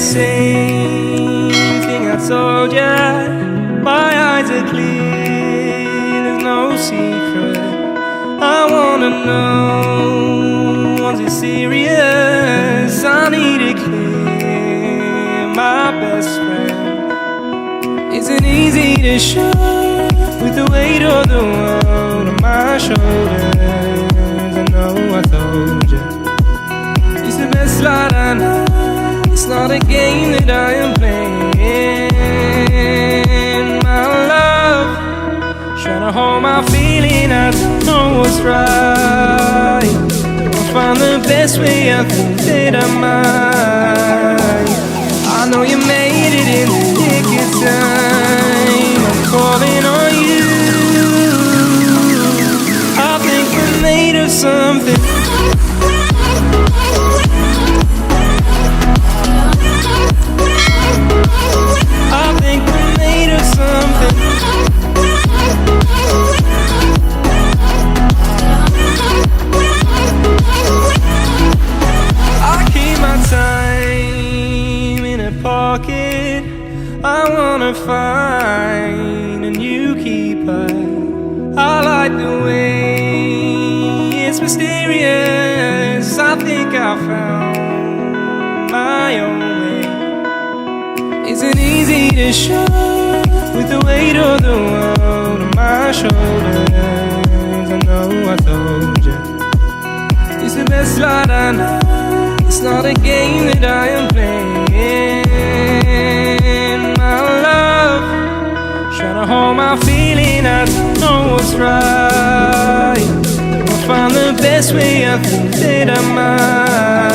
same thing I told ya. My eyes are clear, there's no secret. I wanna know, was it serious? I need it clear, my best friend. Isn't easy to show with the weight of the world on my shoulders. I know I told you, it's the best light I know. It's not a game that I am playing. My love, trying to hold my feeling, I don't know what's right. I'll find the best way, I think that I might. I know you made it in the nick of time. I'm calling on you. I think we're made of something. I think we're made of something. I keep my time in a pocket. I wanna find a new keeper. I like the way it's mysterious. I think I found my own way. Isn't easy to show with the weight of the world on my shoulders. I know I told you, it's the best light I know. It's not a game that I am playing. My love, trying to hold my feeling, I don't know what's right. I'll find the best way, I think that I might.